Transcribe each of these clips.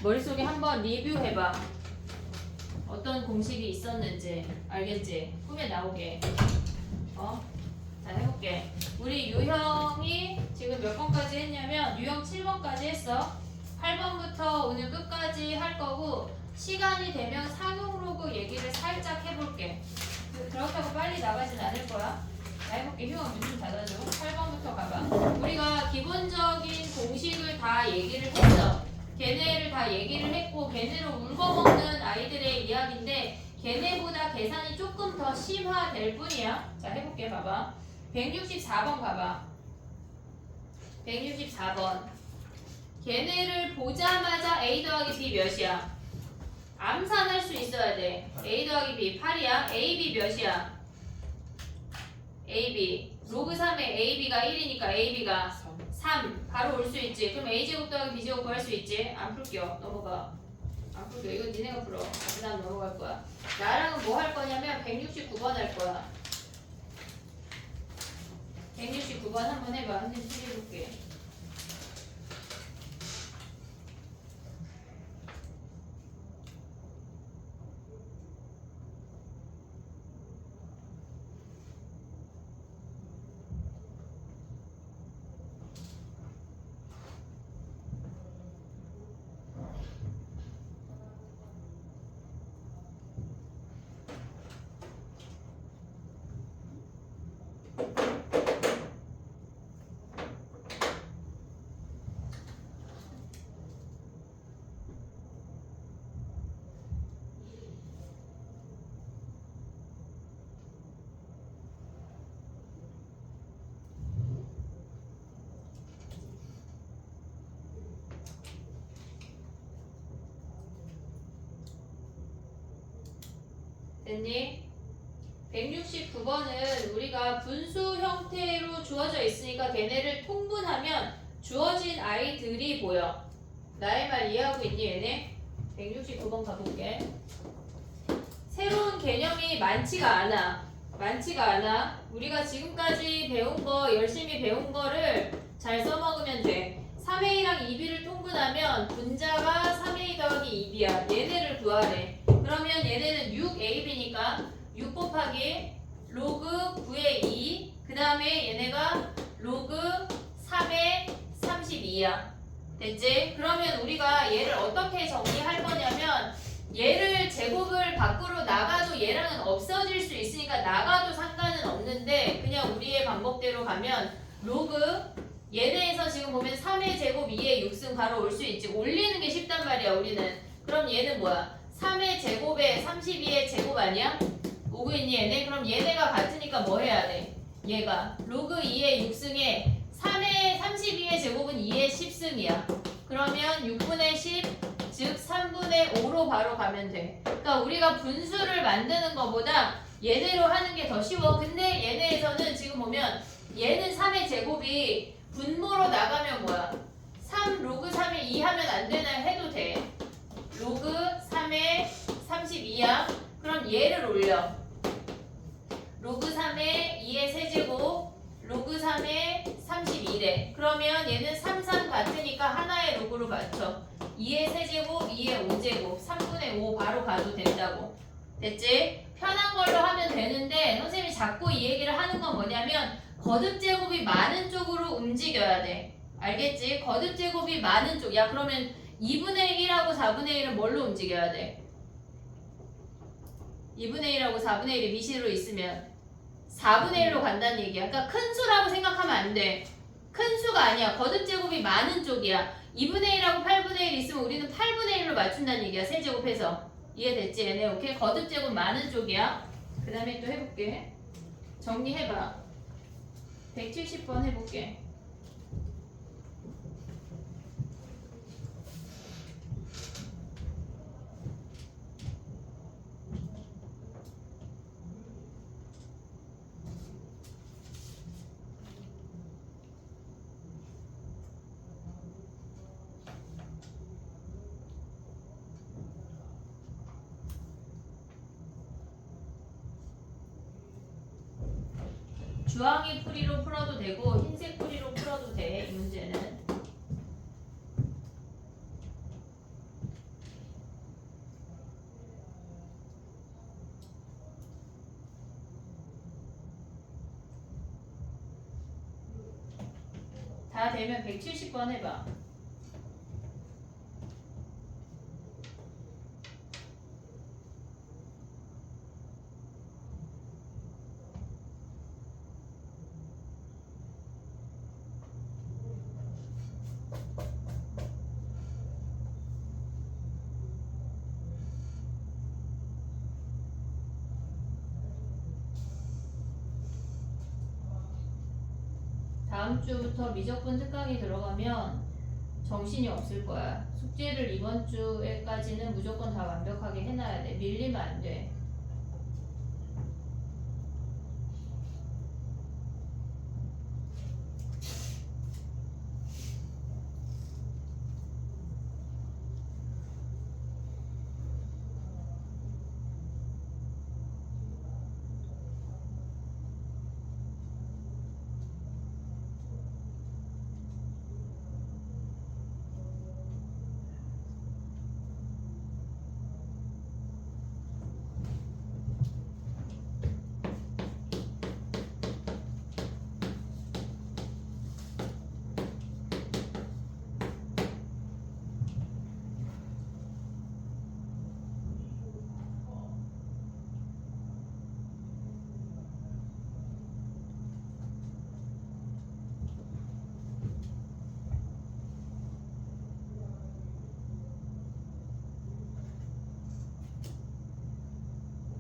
머릿속에 한번 리뷰해봐. 어떤 공식이 있었는지 알겠지? 꿈에 나오게. 자, 해볼게. 우리 유형이 지금 몇 번까지 했냐면 유형 7번까지 했어. 8번부터 오늘 끝까지 할 거고 시간이 되면 상용 로그 얘기를 살짝 해볼게. 그렇다고 빨리 나가진 않을 거야. 자, 해볼게. 휴가 문 좀 닫아줘. 8번부터 가봐. 우리가 기본적인 공식을 다 얘기를 했어. 걔네를 다 얘기를 했고 걔네로 울거먹는 아이들의 이야기인데 걔네보다 계산이 조금 더 심화될 뿐이야. 자, 해볼게. 봐봐. 164번 가봐. 164번. 걔네를 보자마자 A 더하기 B 몇이야? 암산할 수 있어야 돼. A 더하기 B 8이야. AB 몇이야? AB. 로그 3에 AB가 1이니까 AB가 3. 바로 올 수 있지. 그럼 A제곱 더하기 B제곱 구할 수 있지. 안 풀겨. 넘어가. 안 풀겨. 이건 니네가 풀어. 그 다음 넘어갈 거야. 나랑은 뭐 할 거냐면 169번 할 거야. 169번 한번 해봐. 선생님 풀어볼게. 됐니? 169번은 우리가 분수 형태로 주어져 있으니까 걔네를 통분하면 주어진 아이들이 보여. 나의 말 이해하고 있니 얘네? 169번 가볼게. 새로운 개념이 많지가 않아. 우리가 지금까지 배운 거, 열심히 배운 거를 잘 써먹으면 돼. 3A랑 2B를 통분하면 분자가 3A 더하기 2B야. 얘네를 구하래. 그러면 얘네는 6AB니까 6 곱하기 로그 9의 2. 그 다음에 얘네가 로그 3의 32야. 됐지? 그러면 우리가 얘를 어떻게 정리할 거냐면 얘를 제곱을 밖으로 나가도 얘랑은 없어질 수 있으니까 나가도 상관은 없는데 그냥 우리의 방법대로 가면 로그 얘네에서 지금 보면 3의 제곱 2의 6승 바로 올 수 있지. 올리는 게 쉽단 말이야 우리는. 그럼 얘는 뭐야? 3의 제곱에 32의 제곱 아니야? 오고 있니 얘네? 그럼 얘네가 같으니까 뭐 해야 돼? 얘가 로그 2의 6승에 3의 32의 제곱은 2의 10승이야. 그러면 6분의 10, 즉 3분의 5로 바로 가면 돼. 그러니까 우리가 분수를 만드는 것보다 얘네로 하는 게 더 쉬워. 근데 얘네에서는 지금 보면 얘는 3의 제곱이 분모로 나가면 뭐야? 3 로그 3에 2 하면 안 되나 해도 돼. 로그 3에 32야. 그럼 얘를 올려. 로그 3에 2의 세제곱 로그 3에 32래. 그러면 얘는 3, 3 같으니까 하나의 로그로 맞춰. 2의 세제곱 2의 5제곱 3분의 5 바로 가도 된다고. 됐지? 편한 걸로 하면 되는데 선생님이 자꾸 이 얘기를 하는 건 뭐냐면 거듭제곱이 많은 쪽으로 움직여야 돼. 알겠지? 거듭제곱이 많은 쪽. 야 그러면 2분의 1하고 4분의 1은 뭘로 움직여야 돼? 2분의 1하고 4분의 1이 미시로 있으면 4분의 1로 간다는 얘기야. 그러니까 큰 수라고 생각하면 안 돼. 큰 수가 아니야. 거듭제곱이 많은 쪽이야. 2분의 1하고 8분의 1 있으면 우리는 8분의 1로 맞춘다는 얘기야. 세제곱해서. 이해됐지? 얘네 오케이? 거듭제곱 많은 쪽이야. 그 다음에 또 해볼게. 정리해봐. 170번 해볼게. 주황이 풀이로 풀어도 되고 흰색 풀이로 풀어도 돼. 이 문제는. 다 되면 170번 해봐. 다음 주부터 미적분 특강이 들어가면 정신이 없을 거야. 숙제를 이번 주에까지는 무조건 다 완벽하게 해놔야 돼. 밀리면 안 돼.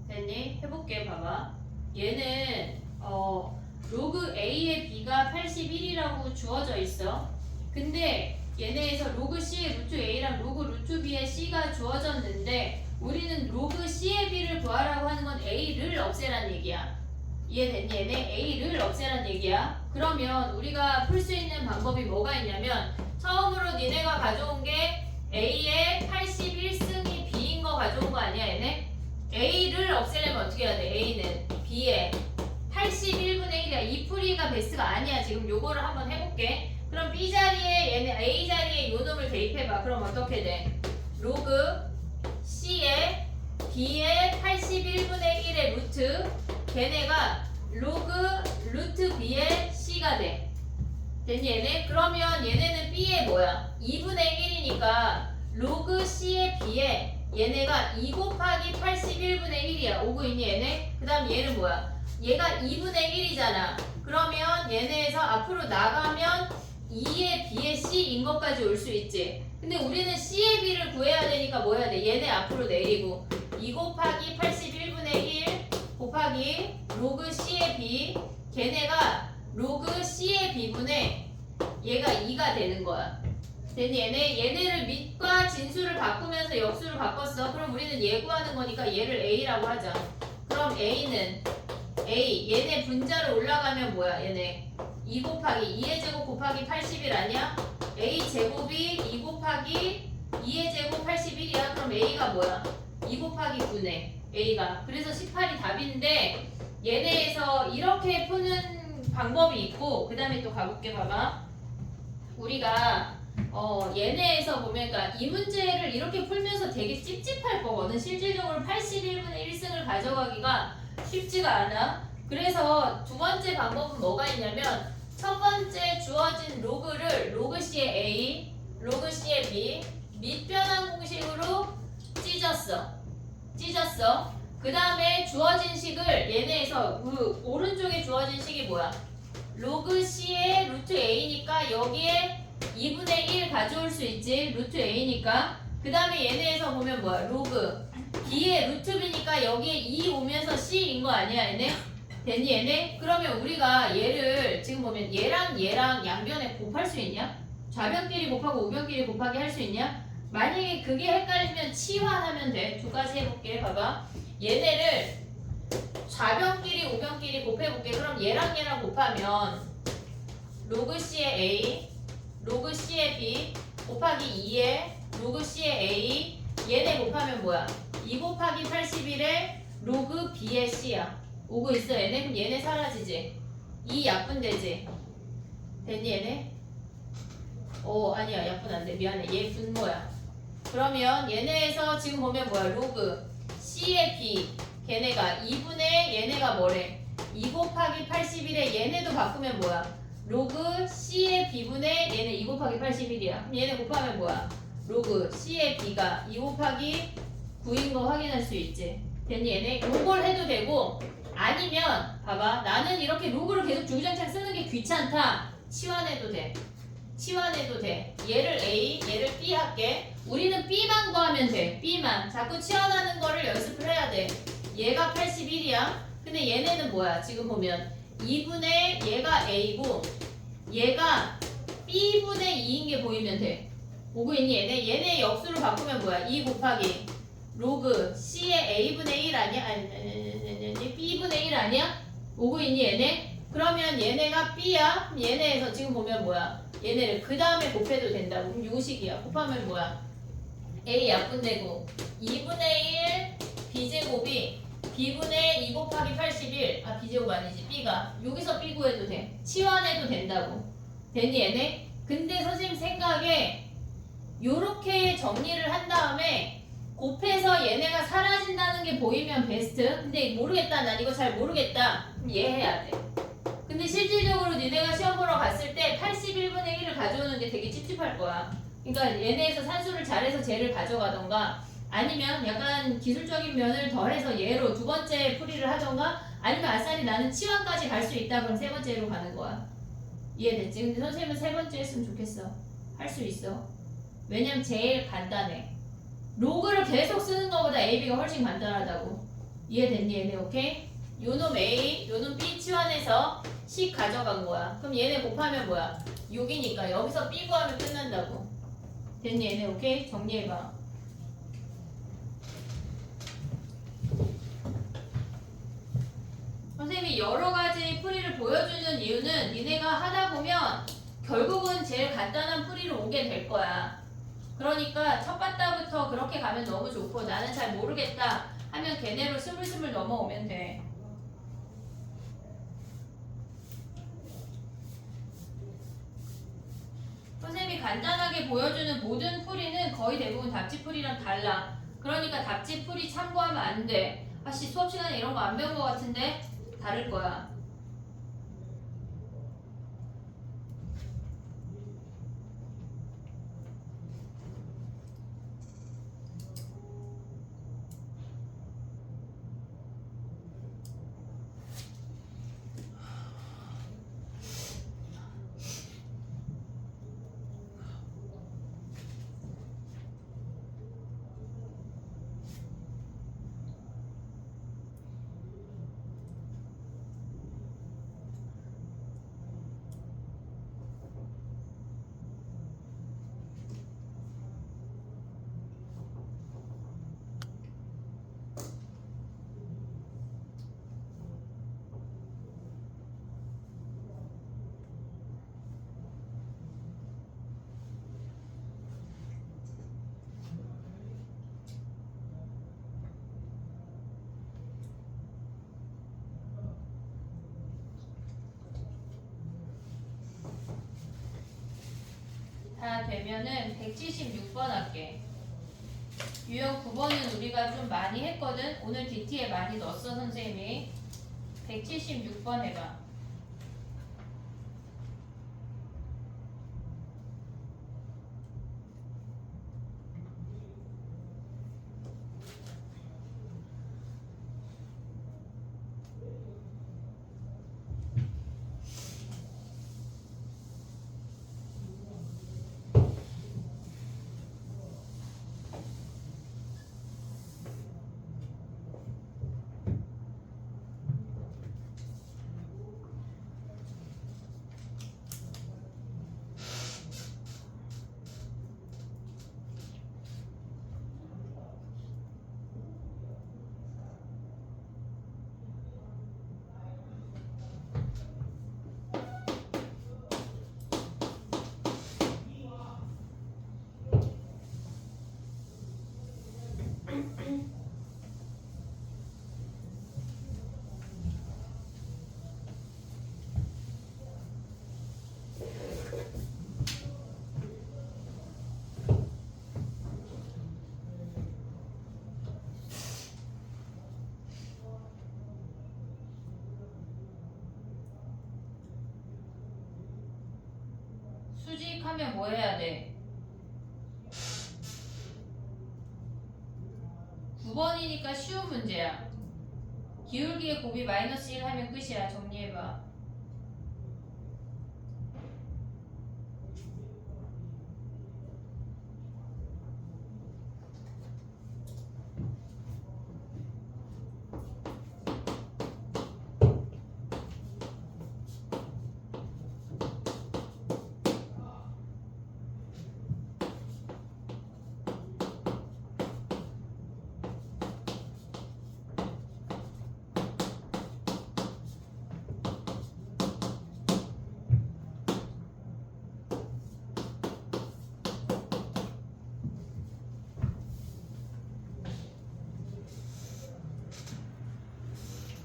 됐니? 해볼게. 봐봐. 얘는 로그 A의 B가 81이라고 주어져 있어. 근데 얘네에서 로그 C의 루트 A랑 로그 루트 B의 C가 주어졌는데 우리는 로그 C의 B를 구하라고 하는 건 A를 없애란 얘기야. 이해됐니? 얘네 A를 없애란 얘기야. 그러면 우리가 풀 수 있는 방법이 뭐가 있냐면 처음으로 니네가 가져온 게 A의 81승이 B인 거 가져온 거 아니야 얘네? A를 없애려면 어떻게 해야 돼? A는 B의 81분의 1이야. 이 풀이가 베스트가 아니야. 지금 요거를 한번 해볼게. 그럼 B 자리에 얘네 A 자리에 요 놈을 대입해봐. 그럼 어떻게 돼? 로그 C의 B의 81분의 1의 루트 걔네가 로그 루트 B의 C가 돼. 됐니 얘네? 그러면 얘네는 B의 뭐야? 2분의 1이니까 로그 C의 B의 얘네가 2 곱하기 81분의 1이야. 오고 있니 얘네? 그 다음 얘는 뭐야? 얘가 2분의 1이잖아. 그러면 얘네에서 앞으로 나가면 2의 B의 C인 것까지 올 수 있지. 근데 우리는 C의 B를 구해야 되니까 뭐 해야 돼? 얘네 앞으로 내리고 2 곱하기 81분의 1 곱하기 로그 C의 B 걔네가 로그 C의 B분의 얘가 2가 되는 거야. 됐니? 얘네를 밑과 진수를 바꾸면서 역수를 바꿨어. 그럼 우리는 얘 구하는 거니까 얘를 A라고 하자. 그럼 A는 A 얘네 분자로 올라가면 뭐야? 얘네 2 곱하기 2의 제곱 곱하기 81 아니야? A 제곱이 2 곱하기 2의 제곱 81이야. 그럼 A가 뭐야? 2 곱하기 9네. A가. 그래서 18이 답인데 얘네에서 이렇게 푸는 방법이 있고 그 다음에 또 가볼게. 봐봐. 우리가 얘네에서 보면 그러니까 이 문제를 이렇게 풀면서 되게 찝찝할 거거든. 실질적으로 81분의 1승을 가져가기가 쉽지가 않아. 그래서 두 번째 방법은 뭐가 있냐면 첫 번째 주어진 로그를 로그 C의 A, 로그 C의 B 밑변환 공식으로 찢었어. 그 다음에 주어진 식을 얘네에서 그 오른쪽에 주어진 식이 뭐야? 로그 C의 루트 A니까 여기에 2분의 1 가져올 수 있지. 루트 A니까. 그 다음에 얘네에서 보면 뭐야? 로그 B의 루트 B니까 여기에 2 오면서 C인 거 아니야 얘네? 됐니 얘네? 그러면 우리가 얘를 지금 보면 얘랑 양변에 곱할 수 있냐? 좌변끼리 곱하고 우변끼리 곱하기 할 수 있냐? 만약에 그게 헷갈리면 치환하면 돼. 두 가지 해볼게. 봐봐. 얘네를 좌변끼리 우변끼리 곱해볼게. 그럼 얘랑 곱하면 로그 C의 A 로그 C의 B 곱하기 2의 로그 C의 A 얘네 곱하면 뭐야? 2 곱하기 81의 로그 B의 C야. 오고 있어 얘네? 그럼 얘네 사라지지? 2 약분되지? 됐니 얘네? 아니야 약분 안돼. 미안해. 얘 분모야. 그러면 얘네에서 지금 보면 뭐야? 로그 C의 B 걔네가 2분의 얘네가 뭐래? 2 곱하기 81에 얘네도 바꾸면 뭐야? 로그 C의 B분의 얘는 2 곱하기 81이야. 그럼 얘네 곱하면 뭐야? 로그 C의 B가 2 곱하기 9인 거 확인할 수 있지. 됐니? 얘네 요걸 해도 되고 아니면 봐봐. 나는 이렇게 로그를 계속 주구장창 쓰는 게 귀찮다. 치환해도 돼. 치환해도 돼. 얘를 A, 얘를 B 할게. 우리는 B만 구하면 돼. B만. 자꾸 치환하는 거를 연습을 해야 돼. 얘가 81이야. 근데 얘네는 뭐야? 지금 보면 2분의 얘가 A고 얘가 B분의 2인 게 보이면 돼. 보고 있니? 얘네 역수를 바꾸면 뭐야? 2 곱하기 로그 C의 A분의 1 아니야? 아니, B분의 1 아니야? 오고 있니 얘네? 그러면 얘네가 B야? 그럼 얘네에서 지금 보면 뭐야? 얘네를 그 다음에 곱해도 된다고. 그럼 요식이야. 곱하면 뭐야? A 약분되고 2분의 1 B제곱이 B분의 2 곱하기 81. 아 B제곱 아니지. B가 여기서 B 구해도 돼. 치환해도 된다고. 됐니 얘네? 근데 선생님 생각에 요렇게 정리를 한 다음에 곱해서 얘네가 사라진다는 게 보이면 베스트. 근데 모르겠다. 난 이거 잘 모르겠다. 그럼 얘 해야 돼. 근데 실질적으로 니네가 시험 보러 갔을 때 81분의 1을 가져오는 게 되게 찝찝할 거야. 그러니까 얘네에서 산수를 잘해서 쟤를 가져가던가 아니면 약간 기술적인 면을 더해서 얘로 두 번째 풀이를 하던가 아니면 아싸리 나는 치환까지 갈 수 있다. 그럼 세 번째로 가는 거야. 이해됐지? 근데 선생님은 세 번째 했으면 좋겠어. 할 수 있어. 왜냐면 제일 간단해. 로그를 계속 쓰는 것보다 A, B가 훨씬 간단하다고. 이해됐니 얘네? 오케이? 요놈 A, 요놈 B 치환해서 10 가져간 거야. 그럼 얘네 곱하면 뭐야? 6이니까 여기서 B 구하면 끝난다고. 됐니 얘네? 오케이? 정리해봐. 선생님이 여러 가지 풀이를 보여주는 이유는 니네가 하다 보면 결국은 제일 간단한 풀이로 오게 될 거야. 그러니까 첫 바다부터 그렇게 가면 너무 좋고 나는 잘 모르겠다 하면 걔네로 스물스물 넘어오면 돼. 선생님이 간단하게 보여주는 모든 풀이는 거의 대부분 답지풀이랑 달라. 그러니까 답지풀이 참고하면 안 돼. 아씨 수업 시간에 이런 거 안 배운 거 같은데? 다를 거야. 다 되면은 176번 할게. 유형 9번은 우리가 좀 많이 했거든. 오늘 DT에 많이 넣었어 선생님이. 176번 해봐. 수직하면 뭐 해야 돼? 9번이니까 쉬운 문제야. 기울기의 곱이 마이너스 1 하면 끝이야. 정리해봐.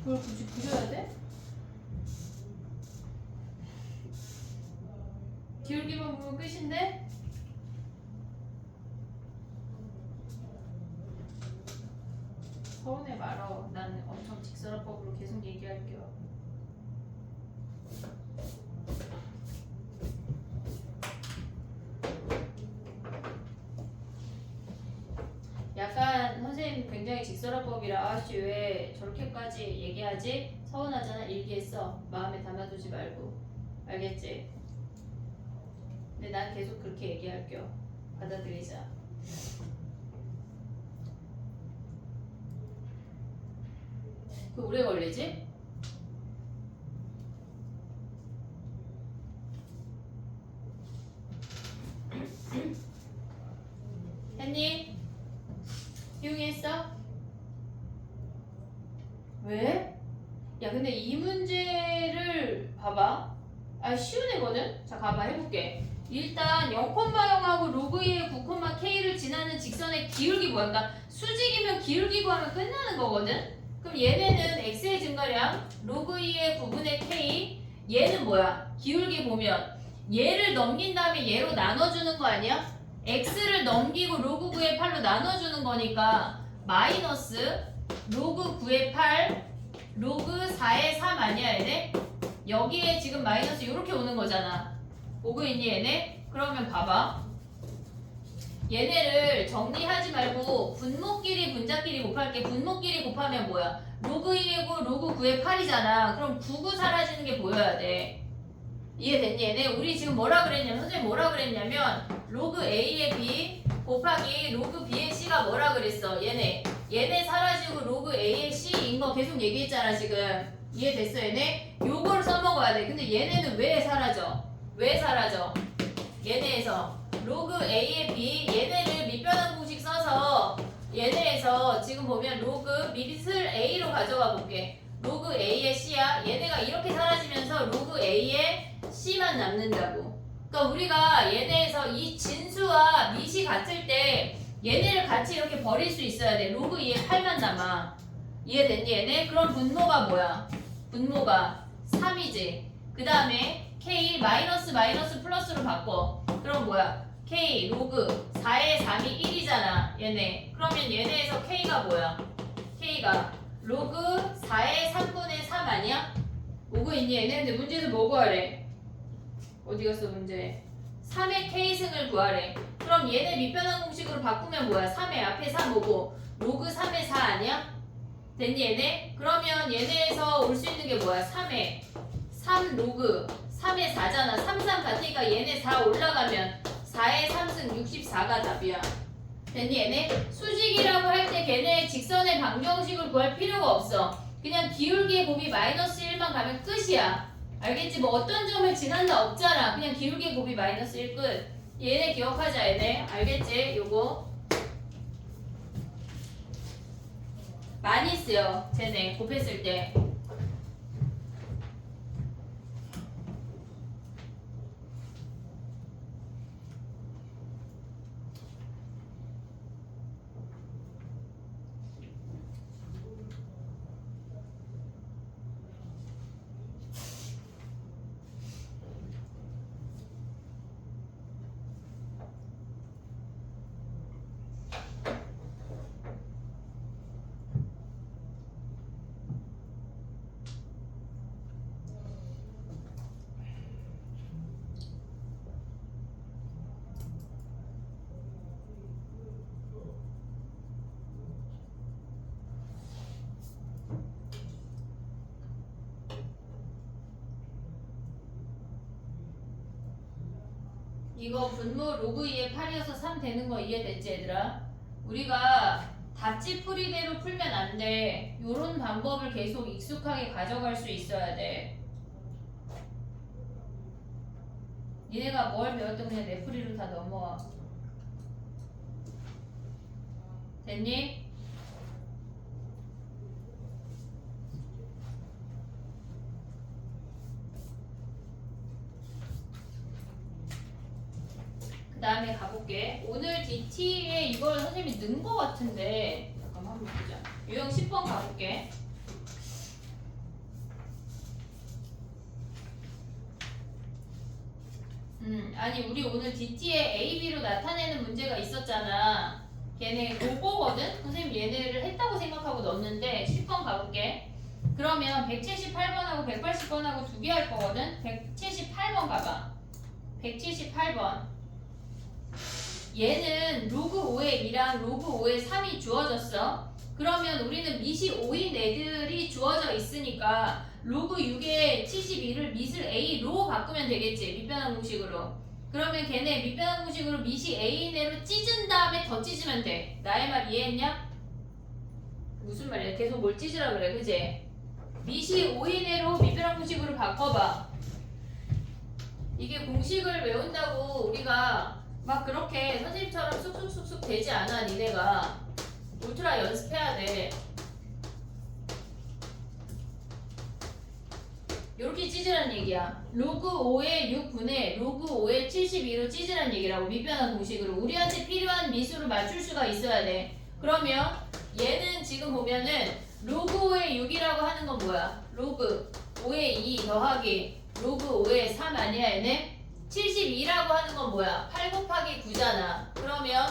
그걸 굳이 그려야 돼? 기울기만 보면 끝인데? 서운해 말어. 난 엄청 직설화법으로 계속 얘기할게요. 약간 선생님 굉장히 직설화법이라 아씨 왜 저렇게까지 얘기하지? 서운하잖아. 일기했어. 마음에 담아두지 말고. 알겠지? 근데 난 계속 그렇게 얘기할게요. 받아들이자. 그 오래 걸리지? 했니? 희웅이 했어? 왜? 야 근데 이 문제를 봐봐. 아 쉬운 애거든? 자 가봐 해볼게. 일단 0,0하고 로그 2의 9,k를 지나는 직선의 기울기 뭐야? 그러니까 수직이면 기울기 구하면 끝나는 거거든? 그럼 얘네는 x의 증가량 로그 2의 9분의 k 얘는 뭐야? 기울기 보면 얘를 넘긴 다음에 얘로 나눠주는 거 아니야? x를 넘기고 로그 9의 8로 나눠주는 거니까 마이너스 로그 9의 8 로그 4의 3 아니야 얘네? 여기에 지금 마이너스 이렇게 오는 거잖아. 오고 있니 얘네? 그러면 봐봐. 얘네를 정리하지 말고 분모끼리 분자끼리 곱할게. 분모끼리 곱하면 뭐야? 로그 1의 9 로그 9의 8이잖아. 그럼 9, 9 사라지는 게 보여야 돼. 이해됐니 얘네? 우리 지금 뭐라 그랬냐면 선생님 뭐라 그랬냐면 로그 A의 B 곱하기 로그 B의 C가 뭐라 그랬어? 얘네 사라지고 로그 A의 C인 거 계속 얘기했잖아 지금. 이해됐어 얘네? 요걸 써먹어야 돼. 근데 얘네는 왜 사라져? 왜 사라져? 얘네에서 로그 A의 B 얘네를 밑변환 공식 써서 얘네에서 지금 보면 로그 밑을 A로 가져가 볼게. 로그 A의 C야. 얘네가 이렇게 사라지면서 로그 A의 C만 남는다고. 그러니까 우리가 얘네에서 이 진수와 밑이 같을 때 얘네를 같이 이렇게 버릴 수 있어야 돼. 로그 2의 8만 남아. 이해됐니 얘네? 그럼 분모가 뭐야? 분모가 3이지. 그 다음에 K 마이너스 마이너스 플러스로 바꿔. 그럼 뭐야? K 로그 4의 3이 1이잖아 얘네. 그러면 얘네에서 K가 뭐야? K가 로그 4의 3분의 3 아니야? 오고 있니 얘네? 근데 문제에서 뭐 구하래? 어디 갔어 문제? 3의 K승을 구하래. 그럼 얘네 밑변환 공식으로 바꾸면 뭐야? 3의 앞에 3 오고 로그 3의 4 아니야? 됐니 얘네? 그러면 얘네에서 올 수 있는 게 뭐야? 3의 3 로그 3의 4잖아. 3, 3 같으니까 얘네 4 올라가면 4의 3승 64가 답이야. 됐니 얘네? 수직이라고 할 때 걔네 직선의 방정식을 구할 필요가 없어. 그냥 기울기의 곱이 마이너스 1만 가면 끝이야. 알겠지? 뭐 어떤 점을 지난다 없잖아. 그냥 기울기의 곱이 마이너스 1 끝. 얘네 기억하자 얘네. 알겠지? 요거 많이 쓰여. 쟤네 곱했을 때. 이거 분모 로그 2의 8이어서 3 되는 거 이해됐지 얘들아? 우리가 답지 풀이대로 풀면 안 돼. 요런 방법을 계속 익숙하게 가져갈 수 있어야 돼. 니네가 뭘 배웠든 그냥 내 풀이로 다 넘어와. 됐니? 그 다음에 가볼게. 오늘 DT에 이걸 선생님이 넣은 거 같은데 잠깐만 한번 보자. 유형 10번 가볼게. 아니 우리 오늘 DT에 A, B로 나타내는 문제가 있었잖아. 걔네 그거거든? 선생님 얘네를 했다고 생각하고 넣었는데 10번 가볼게. 그러면 178번하고 180번하고 두 개 할 거거든? 178번 가봐. 178번. 얘는 로그 5의 2랑 로그 5의 3이 주어졌어. 그러면 우리는 밑이 5인 애들이 주어져 있으니까 로그 6의 72를 밑을 A로 바꾸면 되겠지. 밑변환 공식으로. 그러면 걔네 밑변환 공식으로 밑이 A인 애로 찢은 다음에 더 찢으면 돼. 나의 말 이해했냐? 무슨 말이야? 계속 뭘 찢으라 그래. 그지? 밑이 5인 애로 밑변환 공식으로 바꿔봐. 이게 공식을 외운다고 우리가 막 그렇게 선생님처럼 쑥쑥쑥쑥 되지 않아. 니네가 울트라 연습해야 돼. 이렇게 찢으란 얘기야. 로그 5의 6분의 로그 5의 72로 찢으란 얘기라고. 밑변환 공식으로 우리한테 필요한 미수를 맞출 수가 있어야 돼. 그러면 얘는 지금 보면은 로그 5의 6이라고 하는 건 뭐야? 로그 5의 2 더하기 로그 5의 3 아니야 얘네? 72라고 하는 건 뭐야? 8 곱하기 9잖아. 그러면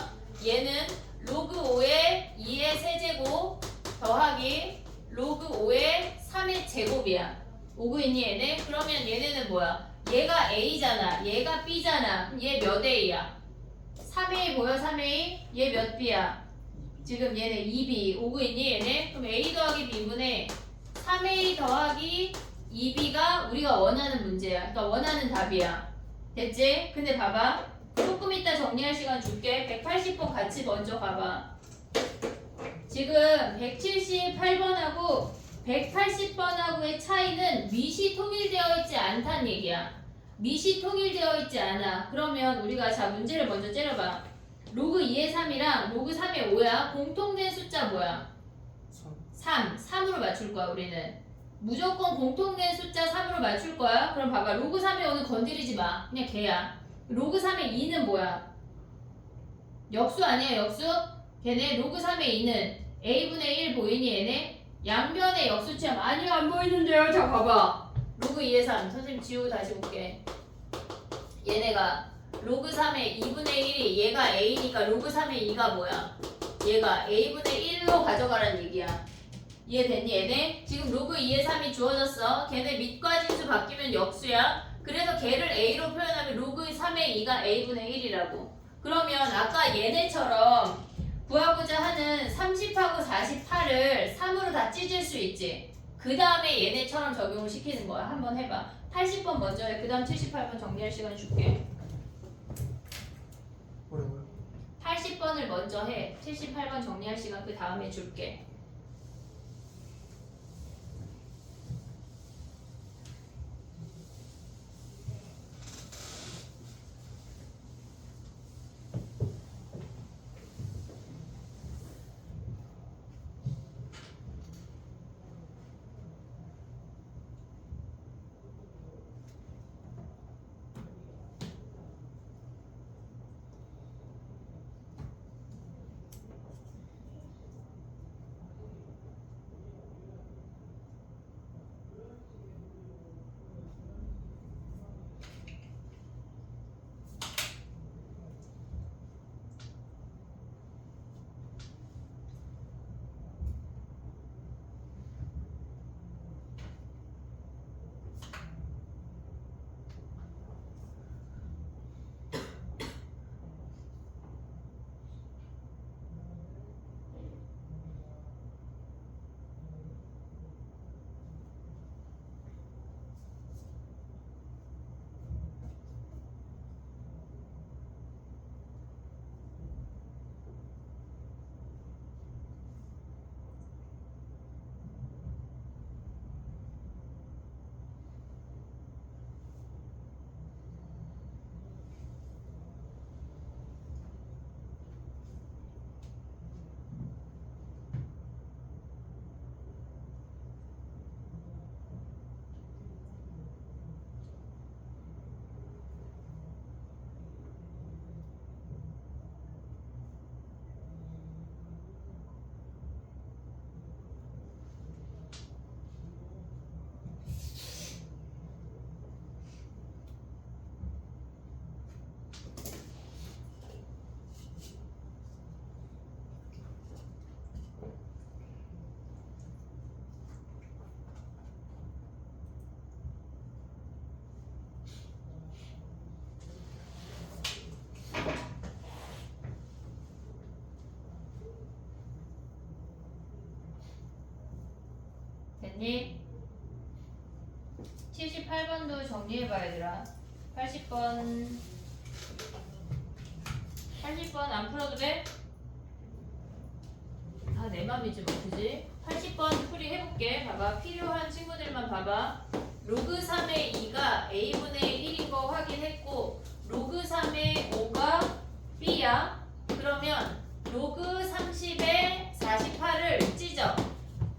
얘는 로그 5의 2의 세제곱 더하기 로그 5의 3의 제곱이야. 오고 있니 얘네? 그러면 얘네는 뭐야? 얘가 A잖아. 얘가 B잖아. 그럼 얘 몇 A야? 3A 보여? 3A? 얘 몇 B야? 지금 얘네 2B. 오고 있니 얘네? 그럼 A 더하기 B분의 3A 더하기 2B가 우리가 원하는 문제야. 그러니까 원하는 답이야. 됐지? 근데 봐봐. 조금 이따 정리할 시간 줄게. 180번 같이 먼저 가봐. 지금 178번하고 180번하고의 차이는 밑이 통일되어 있지 않다는 얘기야. 밑이 통일되어 있지 않아. 그러면 우리가 자 문제를 먼저 째려봐. 로그 2의 3이랑 로그 3의 5야. 공통된 숫자 뭐야? 3. 3으로 맞출 거야 우리는. 무조건 공통된 숫자 3으로 맞출 거야. 그럼 봐봐. 로그 3의 5는 건드리지 마. 그냥 걔야. 로그 3의 2는 뭐야? 역수 아니야 역수? 걔네 로그 3의 2는 A분의 1 보이니 얘네? 양변의 역수치함. 아니요 안 보이는데요. 자 봐봐. 로그 2의 3 선생님 지우고 다시 볼게. 얘네가 로그 3의 2분의 1이 얘가 A니까 로그 3의 2가 뭐야? 얘가 A분의 1로 가져가란 얘기야. 이해됐니 얘네? 지금 로그 2의 3이 주어졌어. 걔네 밑과 진수 바뀌면 역수야. 그래서 걔를 A로 표현하면 로그 3의 2가 A분의 1이라고. 그러면 아까 얘네처럼 구하고자 하는 30하고 48을 3으로 다 찢을 수 있지. 그 다음에 얘네처럼 적용을 시키는 거야. 한번 해봐. 80번 먼저 해. 그 다음 78번 정리할 시간 줄게. 뭐라고요? 80번을 먼저 해. 78번 정리할 시간 그 다음에 줄게. 됐니? 78번도 정리해봐 얘들아. 80번 안 풀어도 돼? 다 내 맘이지 뭐 그지? 80번 풀이 해볼게. 봐봐. 필요한 친구들만 봐봐. 로그 3의 2가 a분의 1인 거 확인했고 로그 3의 5가 b야. 그러면 로그 30의 48을 찢어.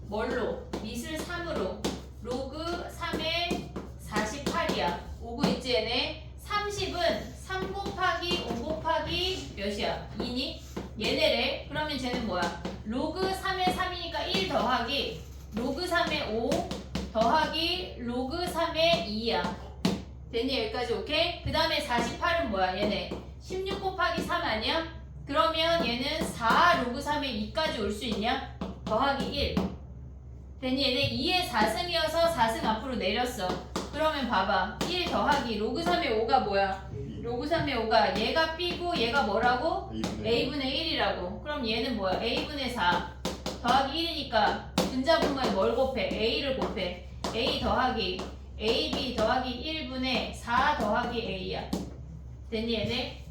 뭘로? 밑을 3으로. 로그 3의 48이야. 오고 있지 얘네? 30은 3 곱하기 5 곱하기 몇이야? 2니? 얘네래. 그러면 쟤는 뭐야? 로그 3의 3이니까 1 더하기 로그 3의 5 더하기 로그 3의 2야. 됐니? 여기까지 오케이? 그 다음에 48은 뭐야? 얘네 16 곱하기 3 아니야? 그러면 얘는 4 로그 3의 2까지 올 수 있냐? 더하기 1. 됐니? 얘네 2의 4승이어서 4승 앞으로 내렸어. 그러면 봐봐. 1 더하기 로그 3의 5가 뭐야? 로그 3의 5가 얘가 b고 얘가 뭐라고? a분의 1이라고. 그럼 얘는 뭐야? a분의 4 더하기 1이니까 분자분모에 뭘 곱해? a를 곱해. a 더하기 ab 더하기 1분의 4 더하기 a야. 됐니 얘네?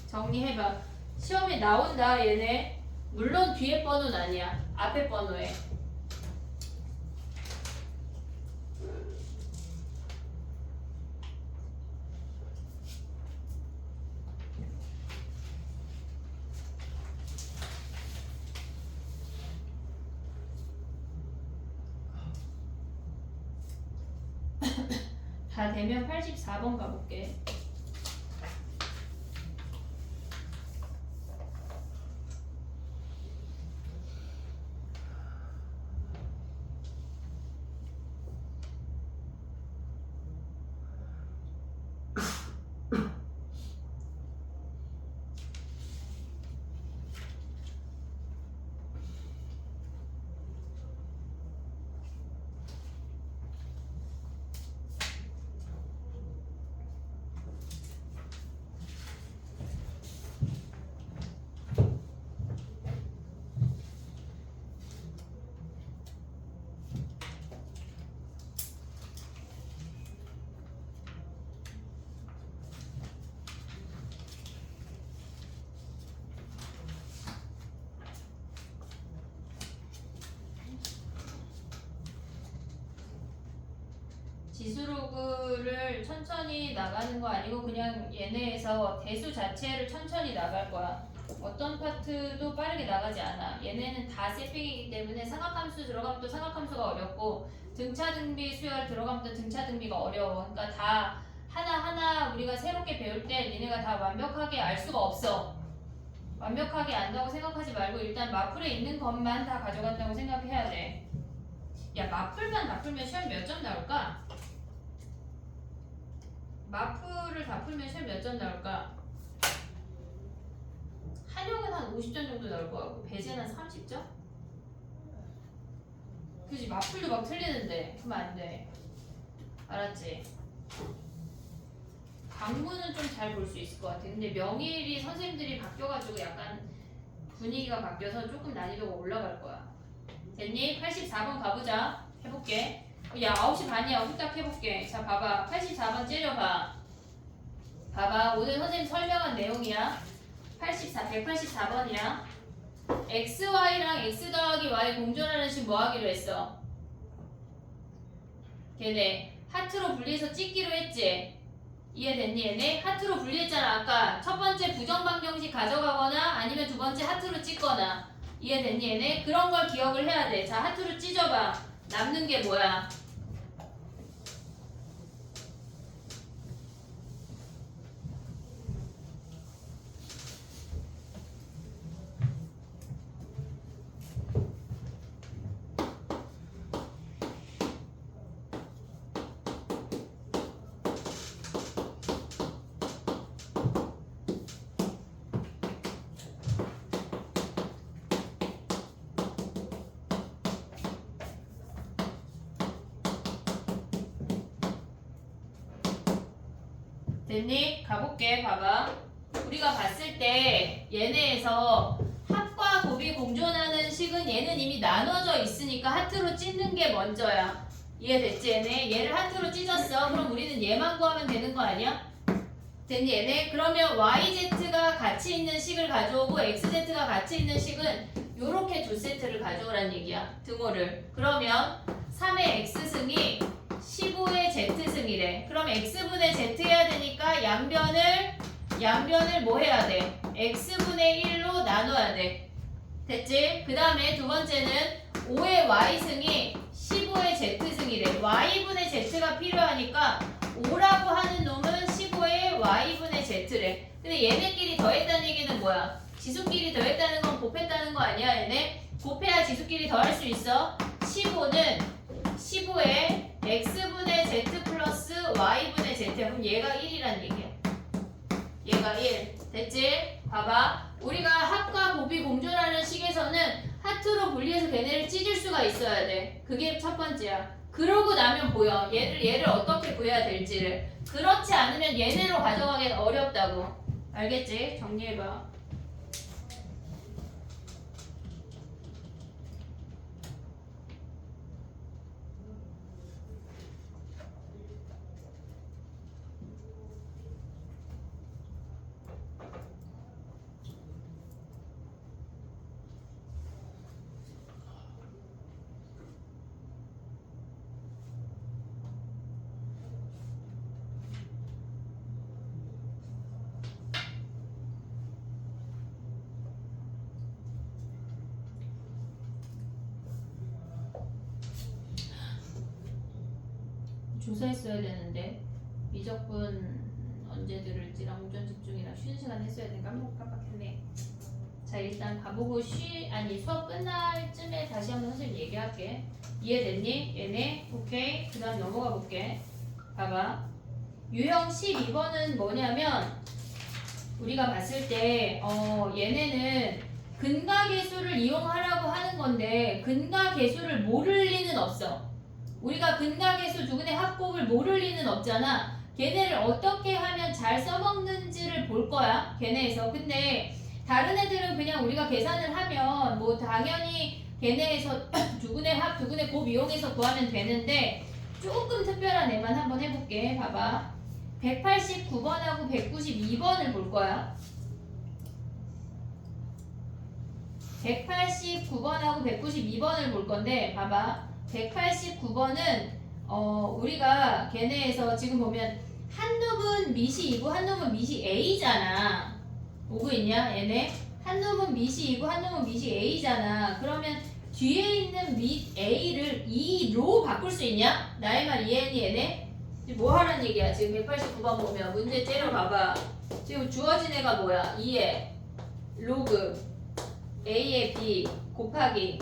정리해봐. 시험에 나온다 얘네. 물론 뒤에 번호는 아니야. 앞에 번호에. 다 되면 84번 가볼게. 지수로그를 천천히 나가는 거 아니고 그냥 얘네에서 대수 자체를 천천히 나갈 거야. 어떤 파트도 빠르게 나가지 않아. 얘네는 다 세픽이기 때문에 삼각함수 들어가면 또 삼각함수가 어렵고 등차등비 수열 들어가면 또 등차등비가 어려워. 그러니까 다 하나하나 우리가 새롭게 배울 때 니네가 다 완벽하게 알 수가 없어. 완벽하게 안다고 생각하지 말고 일단 마플에 있는 것만 다 가져간다고 생각해야 돼. 야, 마플만 다 풀면 시험 몇 점 나올까? 마플을 다 풀면 시험 몇 점 나올까? 한영은 한 50점 정도 나올 것 같고 배제는 한 30점? 그지? 마플도 막 틀리는데 그러면 안 돼. 알았지? 강문은 좀 잘 볼 수 있을 것 같아. 근데 명일이 선생님들이 바뀌어가지고 약간 분위기가 바뀌어서 조금 난이도가 올라갈 거야. 됐니? 84번 가보자. 해볼게. 야, 9시 반이야. 후딱 해볼게. 자, 봐봐. 84번 째려봐. 봐봐. 오늘 선생님 설명한 내용이야. 184번이야. xy랑 x 더하기 y 공존하는 식 뭐 하기로 했어? 걔네 하트로 분리해서 찍기로 했지? 이해됐니 얘네? 하트로 분리했잖아. 아까 첫 번째 부정방정식 가져가거나 아니면 두 번째 하트로 찍거나. 이해됐니 얘네? 그런 걸 기억을 해야 돼. 자, 하트로 찢어봐. 남는 게 뭐야? 됐니? 가볼게. 봐봐. 우리가 봤을 때 얘네에서 합과 곱이 공존하는 식은 얘는 이미 나눠져 있으니까 하트로 찢는 게 먼저야. 이해됐지 얘네? 얘를 하트로 찢었어. 그럼 우리는 얘만 구하면 되는 거 아니야? 됐니 얘네? 그러면 YZ가 같이 있는 식을 가져오고 XZ가 같이 있는 식은 요렇게 두 세트를 가져오란 얘기야. 등호를. 그러면 3의 X승이 15의 Z승이래. 그럼 X분의 Z 해야 되니까 양변을 뭐 해야 돼? X분의 1로 나눠야 돼. 됐지? 그 다음에 두 번째는 5의 Y승이 15의 Z승이래. Y분의 Z가 필요하니까 5라고 하는 놈은 15의 Y분의 Z래. 근데 얘네끼리 더했다는 얘기는 뭐야? 지수끼리 더했다는 건 곱했다는 거 아니야 얘네? 곱해야 지수끼리 더할 수 있어. 15는 15의 X분의 Z 플러스 Y분의 Z. 그럼 얘가 1이란 얘기야. 얘가 1. 됐지? 봐봐. 우리가 합과 곱이 공존하는 식에서는 하트로 분리해서 걔네를 찢을 수가 있어야 돼. 그게 첫 번째야. 그러고 나면 보여. 얘를 어떻게 구해야 될지를. 그렇지 않으면 얘네로 가져가기는 어렵다고. 알겠지? 정리해봐. 조사했어야 되는데 미적분 언제 들을지랑 오전 집중이랑 쉬는 시간 했어야 되니까 깜빡했네. 자 일단 가보고 수업 끝날 쯤에 다시 한번 선생님 얘기할게. 이해됐니? 얘네? 오케이. 그 다음 넘어가 볼게. 봐봐. 유형 12번은 뭐냐면 우리가 봤을 때 얘네는 근가계수를 이용하라고 하는 건데 근가계수를 모를 리는 없어. 우리가 근가계수 두 근의 합곱을 모를 리는 없잖아. 걔네를 어떻게 하면 잘 써먹는지를 볼 거야. 걔네에서. 근데 다른 애들은 그냥 우리가 계산을 하면 뭐 당연히 걔네에서 두 근의 합, 두 근의 곱 이용해서 구하면 되는데 조금 특별한 애만 한번 해볼게. 봐봐. 189번하고 192번을 볼 거야. 189번하고 192번을 볼 건데 봐봐. 189번은 우리가 걔네에서 지금 보면 한 놈은 미시 2고 한 놈은 미시 A잖아. 오고 있냐 얘네? 한 놈은 미시 2고 한 놈은 미시 A잖아. 그러면 뒤에 있는 미 A를 2로 바꿀 수 있냐? 나의 말 이해했니 얘네? 뭐 하라는 얘기야? 지금 189번 보면 문제 째려봐봐. 지금 주어진 애가 뭐야? 2에 로그 A의 B 곱하기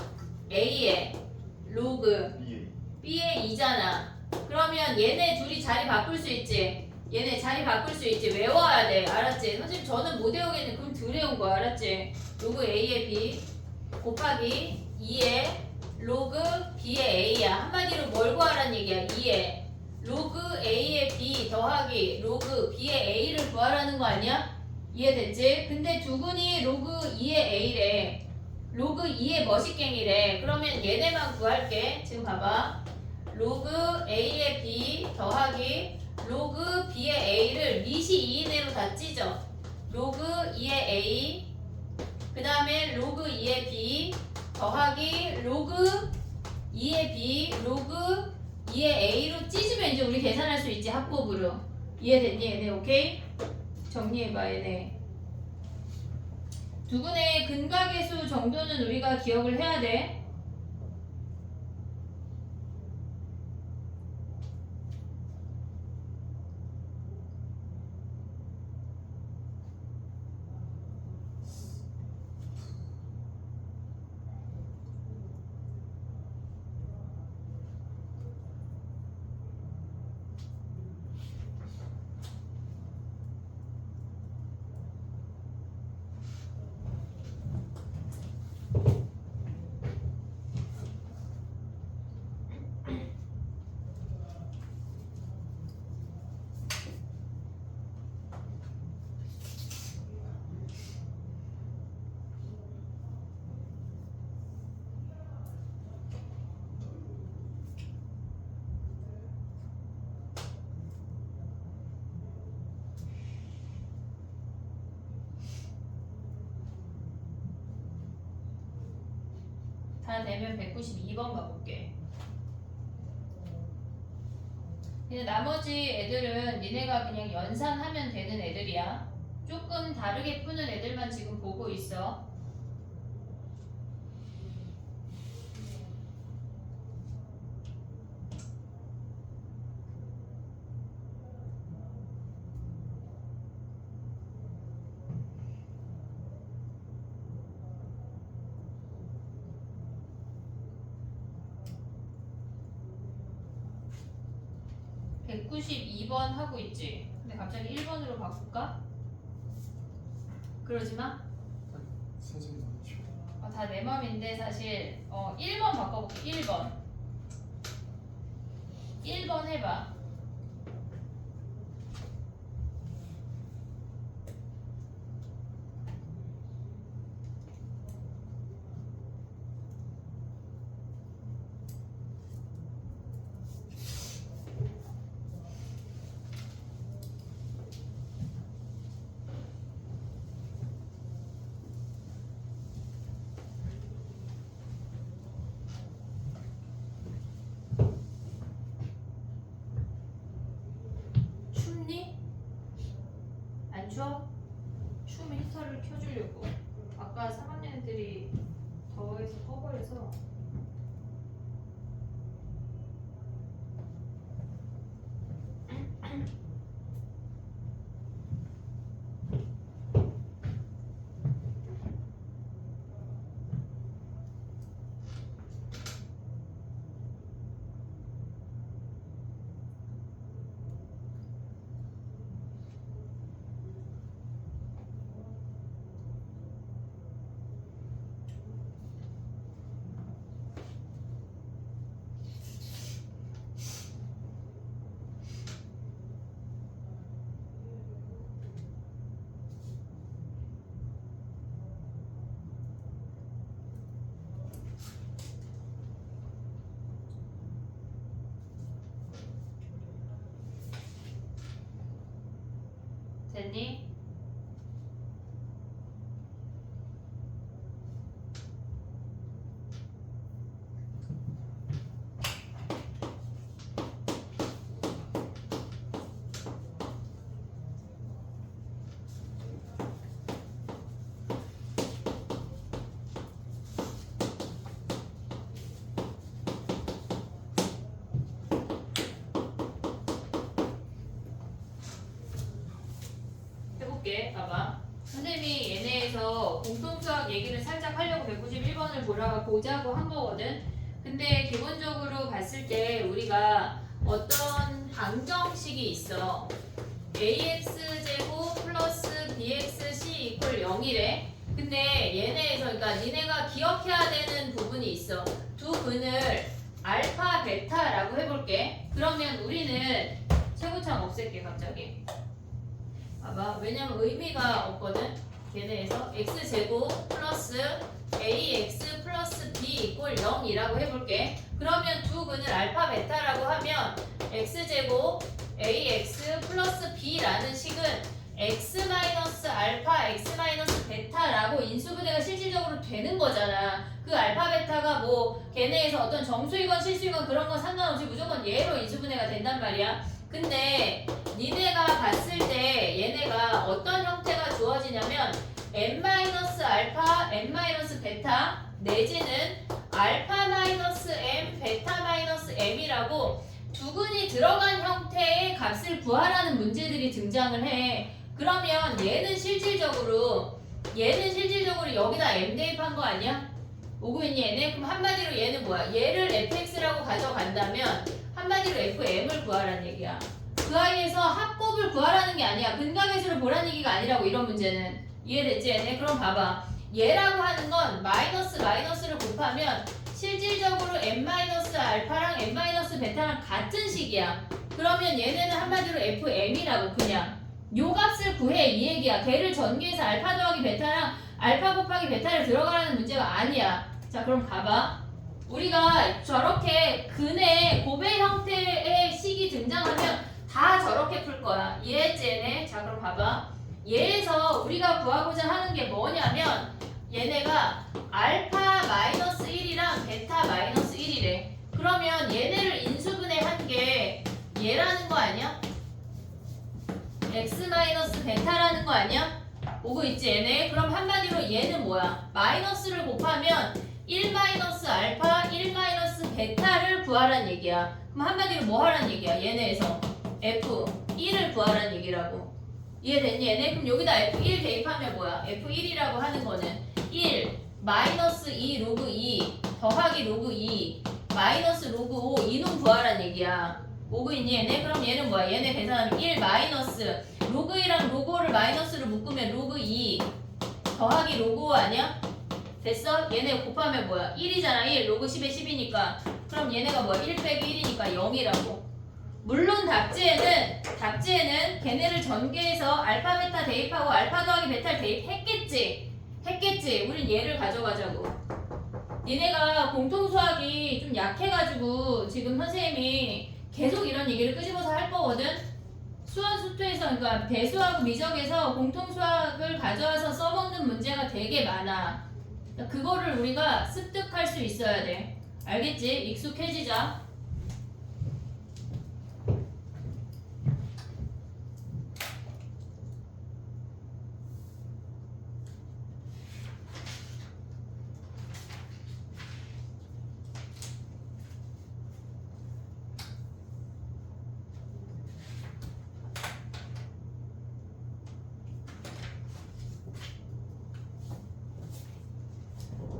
A의 로그 B의 2잖아. 그러면 얘네 둘이 자리 바꿀 수 있지? 얘네 자리 바꿀 수 있지? 외워야 돼. 알았지? 선생님 저는 못 외우겠네. 그럼 둘 외운 거야. 알았지? 로그 A의 B 곱하기 2의 로그 B의 A야. 한마디로 뭘 구하라는 얘기야? 2의 로그 A의 B 더하기 로그 B의 A를 구하라는 거 아니야? 이해됐지? 근데 두근이 로그 2의 A래. 로그 2의 머시갱이래. 그러면 얘네만 구할게. 지금 봐봐. 로그 A의 B 더하기 로그 B의 A를 미시 2인으로 다 찢어. 로그 2의 A 그 다음에 로그 2의 B 더하기 로그 2의 B 로그 2의 A로 찢으면 이제 우리 계산할 수 있지. 합곱으로. 이해됐니 얘네? 오케이? 정리해봐 얘네. 두근의 근가계수 정도는 우리가 기억을 해야 돼. 다 되면 192번 가볼게. 근데 나머지 애들은 니네가 그냥 연산하면 되는 애들이야. 조금 다르게 푸는 애들만 지금 보고 있어. (192번) 하고 있지. 근데 갑자기 1번으로 바꿀까? 그러지 마. 선생님 많죠. 다 내 맘인데 사실 1번 바꿔볼게. 1번 해봐. 춥니? 안 추워? 추우면 히터를 켜주려고. 아까 3학년 애들이 더워서 꺼버려서. 됐니? 해볼게. 봐봐. 선생님이 얘네에서 공통수학 얘기를 살짝 하려고 191번을 보자고 한 거거든. 근데 기본적으로 봤을 때 우리가 어떤 방정식이 있어. ax제곱 플러스 bxc 이퀄 0이래. 근데 얘네에서 그러니까 니네가 기억해야 되는 부분이 있어. 두 근을 알파 베타라고 해볼게. 그러면 우리는 최고창 없앨게 갑자기. 봐봐. 왜냐면 의미가 없거든. 걔네에서 x제곱 플러스 ax 플러스 b 이퀄 0이라고 해볼게. 그러면 두 근을 알파 베타라고 하면 x제곱 ax 플러스 b라는 식은 x 마이너스 알파 x 마이너스 베타라고 인수분해가 실질적으로 되는 거잖아. 그 알파 베타가 뭐 걔네에서 어떤 정수이건 실수이건 그런 건 상관없이 무조건 얘로 인수분해가 된단 말이야. 근데 니네가 봤을 때 얘네가 어떤 형태가 주어지냐면 n-알파, n-베타 내지는 알파-m, 베타-m이라고 두 근이 들어간 형태의 값을 구하라는 문제들이 등장을 해. 그러면 얘는 실질적으로 여기다 m 대입한 거 아니야? 오고 있니 얘네? 그럼 한마디로 얘는 뭐야? 얘를 fx라고 가져간다면 한마디로 fm을 구하라는 얘기야. 그 아이에서 합곱을 구하라는 게 아니야. 근각의수를 보라는 얘기가 아니라고 이런 문제는. 이해됐지 얘네? 그럼 봐봐. 얘라고 하는 건 마이너스를 곱하면 실질적으로 n-알파랑 n-베타랑 같은 식이야. 그러면 얘네는 한마디로 fm이라고 그냥 요 값을 구해 이 얘기야. 걔를 전개해서 알파 더하기 베타랑 알파 곱하기 베타를 들어가라는 문제가 아니야. 자 그럼 봐봐. 우리가 저렇게 근의 고배 형태의 식이 등장하면 다 저렇게 풀 거야. 이해했지 얘네? 자 그럼 봐봐. 얘에서 우리가 구하고자 하는 게 뭐냐면 얘네가 알파 마이너스 1이랑 베타라는 거 아니야? 오고 있지 얘네? 그럼 한마디로 얘는 뭐야? 마이너스를 곱하면 1 마이너스 알파 1 마이너스 베타를 구하란 얘기야. 그럼 한마디로 뭐 하란 얘기야? 얘네에서 F1을 구하란 얘기라고. 이해됐니 얘네? 그럼 여기다 F1 대입하면 뭐야? F1이라고 하는 거는 1 마이너스 2 로그 2 더하기 로그 2 마이너스 로그 5 이놈 구하란 얘기야. 오고 있니 얘네? 그럼 얘는 뭐야? 얘네 계산하면 1 마이너스 로그 2랑 로그 5를 마이너스로 묶으면 로그 2 더하기 로그 5 아니야? 됐어? 얘네 곱하면 뭐야? 1이잖아 1 로그 10에 10이니까 그럼 얘네가 뭐야? 1 빼기 1이니까 0이라고. 물론 답지에는 걔네를 전개해서 알파 베타 대입하고 알파 더하기 베타를 대입했겠지. 우린 얘를 가져가자고. 얘네가 공통수학이 좀 약해가지고 지금 선생님이 계속 이런 얘기를 끄집어서 할 거거든. 수원수투에서 그러니까 배수하고 미적에서 공통수학을 가져와서 써먹는 문제가 되게 많아. 그러니까 그거를 우리가 습득할 수 있어야 돼. 알겠지? 익숙해지자.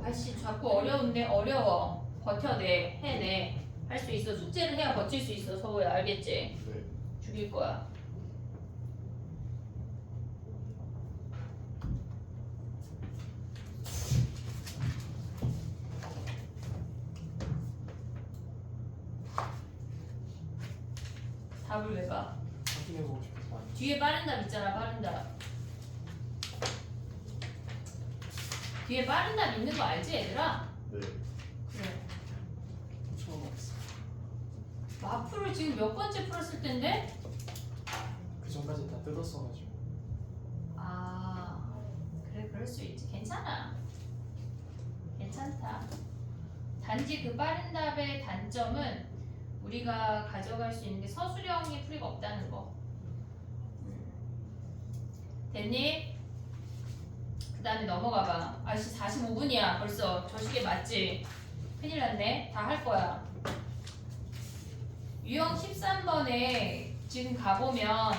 아씨 자꾸 어려운데 어려워. 버텨내. 해내. 할 수 있어. 숙제를 해야 버틸 수 있어. 서우야 알겠지? 네. 죽일 거야. 답을 왜 봐? 확인해보고 싶어서 많이. 뒤에 빠른 답 있잖아. 빠른 답. 뒤에 빠른 답 있는 거 알지 얘들아? 네. 그래. 처음 알았어. 마프를 지금 몇 번째 풀었을 텐데? 그 전까지 다 뜯었어가지고. 아 그래 그럴 수 있지. 괜찮아. 괜찮다. 단지 그 빠른 답의 단점은 우리가 가져갈 수 있는 게 서술형의 풀이가 없다는 거. 됐니? 그 다음에 넘어가봐. 아씨 45분이야 벌써. 저 시계 맞지? 큰일 났네. 다 할 거야. 유형 13번에 지금 가보면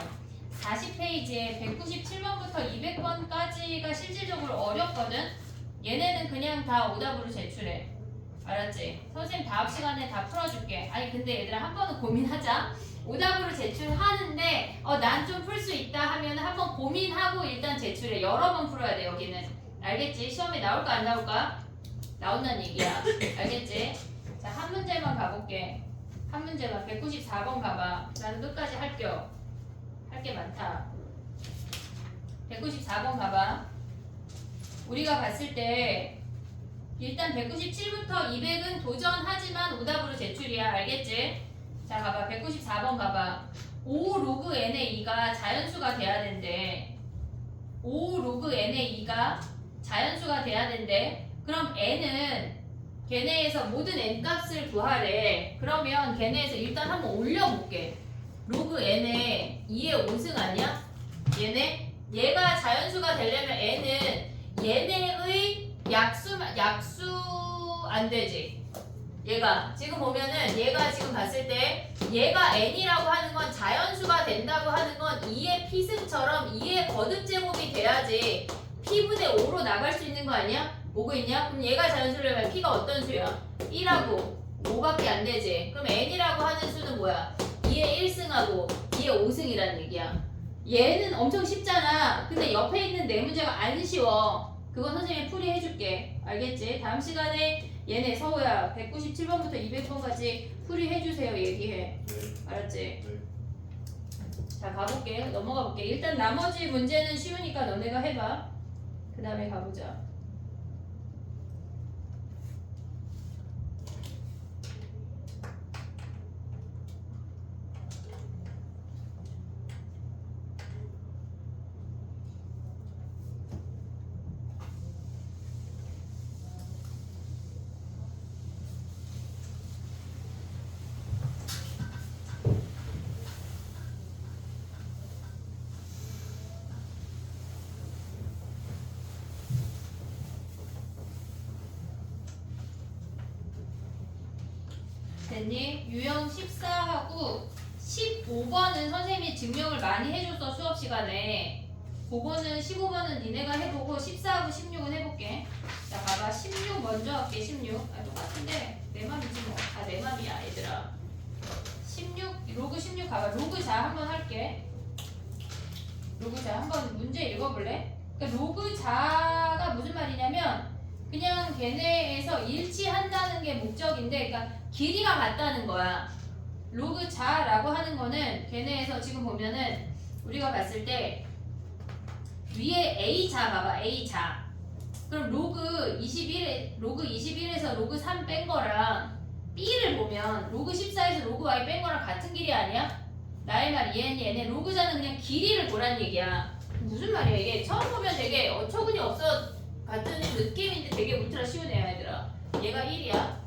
40페이지에 197번부터 200번까지가 실질적으로 어렵거든? 얘네는 그냥 다 오답으로 제출해. 알았지? 선생님 다음 시간에 다 풀어줄게. 아니 근데 얘들아 한 번은 고민하자. 오답으로 제출하는데 난 좀 풀 수 있다 하면 한번 고민하고 일단 제출해. 여러 번 풀어야 돼 여기는. 알겠지? 시험에 나올까 안 나올까? 나온다는 얘기야. 알겠지? 자 한 문제만 가볼게. 한 문제만 194번 가봐. 나는 끝까지 할게요. 할 게 많다. 194번 가봐. 우리가 봤을 때 일단 197부터 200은 도전하지만 오답으로 제출이야. 알겠지? 자 가봐. 194번 가봐. 5 로그 n의 2가 자연수가 돼야 된대. 5 로그 n의 2가 자연수가 돼야 된대. 그럼 n은 걔네에서 모든 n 값을 구하래. 그러면 걔네에서 일단 한번 올려볼게. 로그 n의 2의 5승 아니야? 얘가 자연수가 되려면 n은 얘네의 약수 안 되지. 얘가 지금 보면은 얘가 지금 봤을 때 얘가 n이라고 하는 건 자연수가 된다고 하는 건 2의 p승처럼 2의 거듭제곱이 돼야지 p분의 5로 나갈 수 있는 거 아니야? 오고 있냐? 그럼 얘가 자연수려면 p가 어떤 수야? 1하고 5밖에 안 되지. 그럼 n이라고 하는 수는 뭐야? 2의 1승하고 2의 5승이라는 얘기야. 얘는 엄청 쉽잖아. 근데 옆에 있는 네 문제가 안 쉬워. 그건 선생님이 풀이해줄게. 알겠지? 다음 시간에 얘네 서우야 197번부터 200번까지 풀이해주세요. 얘기해. 네. 알았지? 네. 자 가볼게. 넘어가 볼게. 일단 나머지 문제는 쉬우니까 너네가 해봐. 그 다음에 가보자. 이해됐니? 유형 14하고 15번은 선생님이 증명을 많이 해줬어 수업 시간에. 그거는 15번은 니네가 해보고 14하고 16은 해볼게. 자 봐봐 16 먼저 할게. 16 똑같은데 내 맘이지 뭐. 내 맘이야 얘들아. 16 로그 16 봐봐. 로그 자 한번 할게. 로그 자 한번 문제 읽어볼래? 그러니까 로그 자가 무슨 말이냐면 그냥 걔네에서 일치한다는 게 목적인데, 그러니까 길이가 같다는 거야. 로그 자라고 하는 거는 걔네에서 지금 보면은 우리가 봤을 때 위에 A 자 봐봐. A 자. 그럼 로그 21에서 로그 3 뺀 거랑 B를 보면 로그 14에서 로그 Y 뺀 거랑 같은 길이 아니야? 나의 말 이해했니? 얘네 로그 자는 그냥 길이를 보란 얘기야. 무슨 말이야 이게? 처음 보면 되게 어처구니 없어 같은 느낌인데 되게 울트라 쉬우네요 얘들아. 얘가 1이야.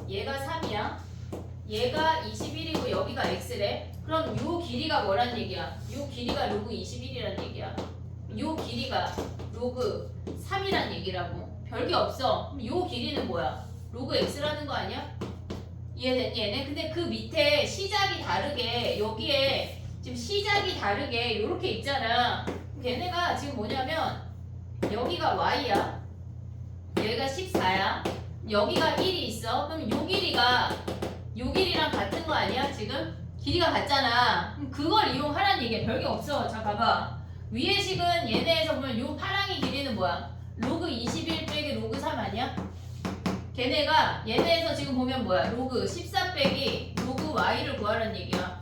얘가 3이야. 얘가 21이고 여기가 x래. 그럼 요 길이가 뭐란 얘기야? 요 길이가 로그 21이란 얘기야. 요 길이가 로그 3이란 얘기라고. 별게 없어. 그럼 요 길이는 뭐야? 로그 x라는 거 아니야? 이해됐니 얘네? 근데 그 밑에 시작이 다르게 여기에 지금 시작이 다르게 요렇게 있잖아. 걔네가 지금 뭐냐면 여기가 y야. 여기가 14야. 여기가 1이 있어. 그럼 요 길이가 요 길이랑 같은 거 아니야? 지금? 길이가 같잖아. 그럼 그걸 이용하라는 얘기야. 별게 없어. 자 봐봐. 위에 식은 얘네에서 보면 요 파랑이 길이는 뭐야? 로그 21 빼기 로그 3 아니야? 걔네가 얘네에서 지금 보면 뭐야? 로그 14 빼기 로그 y를 구하라는 얘기야.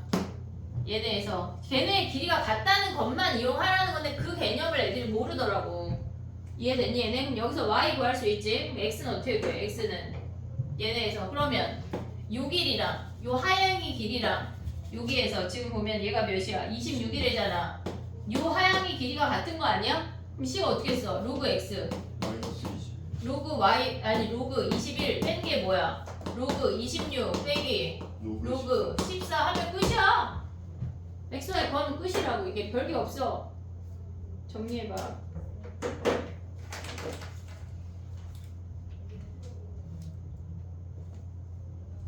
얘네에서 걔네의 길이가 같다는 것만 이용하라는 건데 그 개념을 애들이 모르더라고. 이해됐니 얘네? 그럼 여기서 y 구할 수 있지? 그럼 x는 어떻게 구해? x는 얘네에서 그러면 요 길이랑 요 하향이 길이랑 여기에서 지금 보면 얘가 몇이야? 26이래잖아. 요 하향이 길이가 같은 거 아니야? 그럼 c가 어떻게 써? 로그 x 마이너스 20. 로그 y 아니 로그 21 뺀 게 뭐야? 로그 26 빼기 로그 14 하면 끝이야. xy 건 끝이라고. 이게 별게 없어. 정리해봐.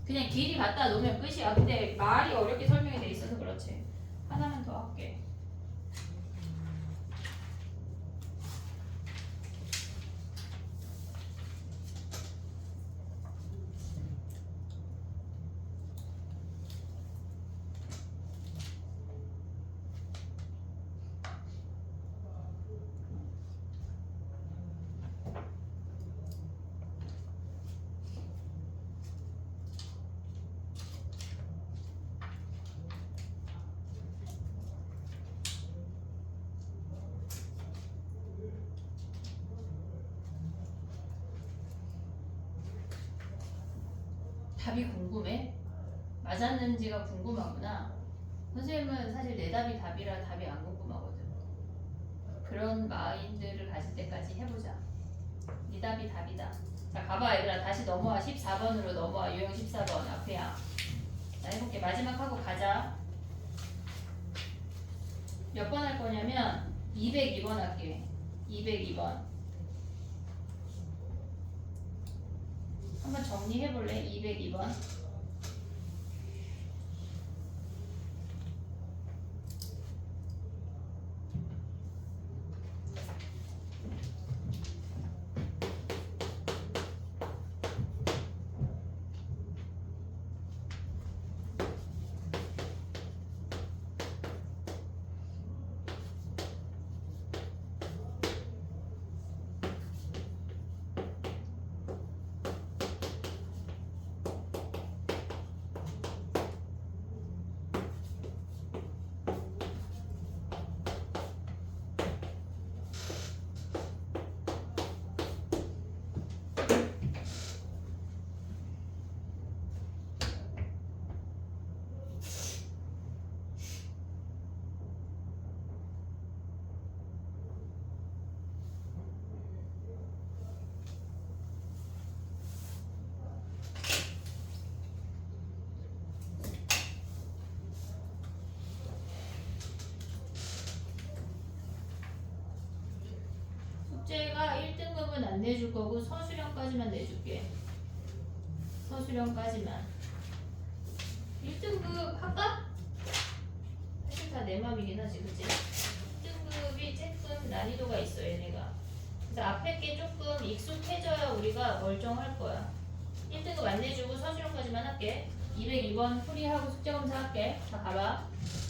그냥 길이 갖다 놓으면 끝이야. 근데 말이 어렵게 설명이 돼 있어서 그렇지. 하나만 더 할게. 답이 궁금해? 맞았는지가 궁금하구나. 선생님은 사실 내 답이 답이라 답이 안 궁금하거든. 그런 마인드를 가질 때까지 해보자. 네 답이 답이다. 자 가봐 얘들아. 다시 넘어와. 14번으로 넘어와. 유형 14번 앞에야. 자 해볼게. 마지막 하고 가자. 몇 번 할 거냐면 202번 할게. 202번. 한번 정리해볼래? 202번. 숙제가 1등급은 안 내줄 거고 서술형까지만 내줄게. 서술형까지만. 1등급 할까? 사실 다 내 맘이긴 하지, 그치? 1등급이 조금 난이도가 있어, 얘네가. 그래서 앞에 게 조금 익숙해져야 우리가 멀쩡할 거야. 1등급 안내주고 서술형까지만 할게. 202번 풀이하고 숙제검사 할게. 자, 봐봐.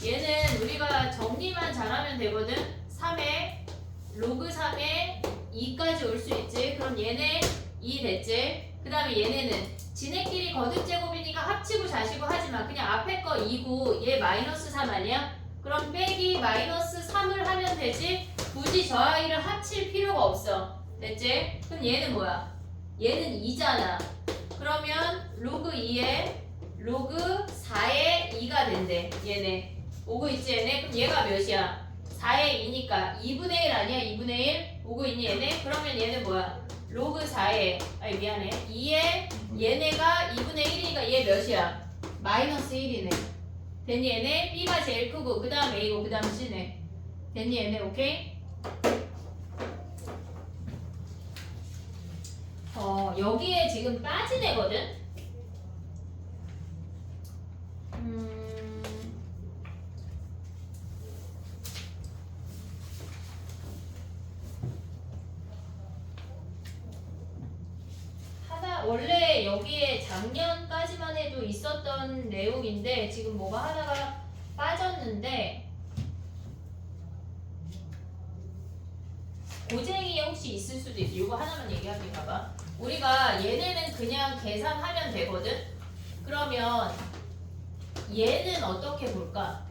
얘는 우리가 정리만 잘하면 되거든. 3에 로그 3에 2까지 올 수 있지. 그럼 얘네 2 됐지. 그 다음에 얘네는 지네끼리 거듭제곱이니까 합치고 자시고 하지마. 그냥 앞에 거 2고 얘 마이너스 3 아니야? 그럼 빼기 마이너스 3을 하면 되지. 굳이 저 아이를 합칠 필요가 없어. 됐지? 그럼 얘는 뭐야? 얘는 2잖아. 그러면 로그 2에 로그 4에 2가 된대. 얘네. 오고 있지 얘네? 그럼 얘가 몇이야? 4에 2니까 2분의 1 아니야? 2분의 1? 오고 있니 얘네? 그러면 얘는 뭐야? 로그 4에 아니 미안해 2에 얘네가 2분의 1이니까 얘 몇이야? 마이너스 1이네. 됐니 얘네? B가 제일 크고 그 다음 A고 그 다음 C네. 됐니 얘네? 오케이? 여기에 지금 빠진 애거든? 원래 여기에 작년까지만 해도 있었던 내용인데 지금 뭐가 하나가 빠졌는데 고쟁이에 혹시 있을 수도 있어. 이거 하나만 얘기할게. 봐봐. 우리가 얘네는 그냥 계산하면 되거든. 그러면 얘는 어떻게 볼까?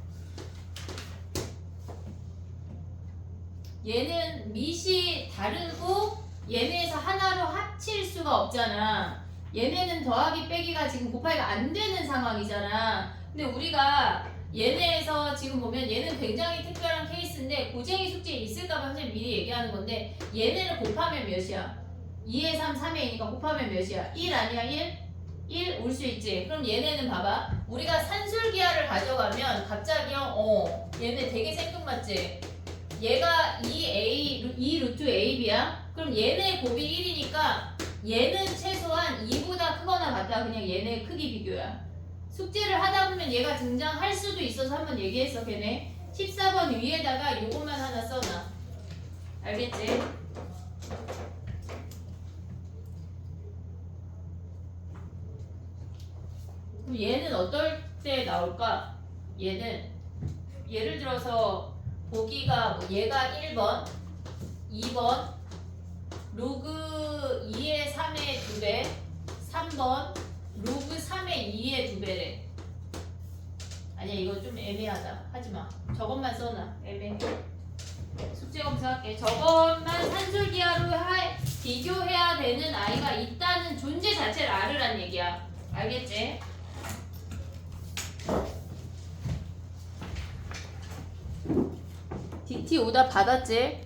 얘는 밑이 다르고 얘네에서 하나로 합칠 수가 없잖아. 얘네는 더하기 빼기가 지금 곱하기가 안 되는 상황이잖아. 근데 우리가 얘네에서 지금 보면 얘는 굉장히 특별한 케이스인데 고쟁이 숙제에 있을까봐 선생님 미리 얘기하는 건데 얘네를 곱하면 몇이야? 2에 3, 3에 2니까 곱하면 몇이야? 1 아니야 1? 1 올 수 있지. 그럼 얘네는 봐봐. 우리가 산술기하를 가져가면 갑자기 얘네 되게 생뚱맞지? 얘가 2 루트 AB야? 그럼 얘네 곱이 1이니까 얘는 최소한 2보다 크거나 같다. 그냥 얘네 크기 비교야. 숙제를 하다 보면 얘가 등장할 수도 있어서 한번 얘기했어. 걔네 14번 위에다가 요것만 하나 써놔. 알겠지? 그럼 얘는 어떨 때 나올까? 얘는 예를 들어서 보기가 뭐 얘가 1번 2번 로그 2의 3의 2배 3번 로그 3의 2의 2배래. 아니야 이거 좀 애매하다. 하지마. 저것만 써놔. 애매해. 숙제검사 할게. 저것만 산술기하로 비교해야 되는 아이가 있다는 존재 자체를 알으란 얘기야. 알겠지? DT 오다 받았지?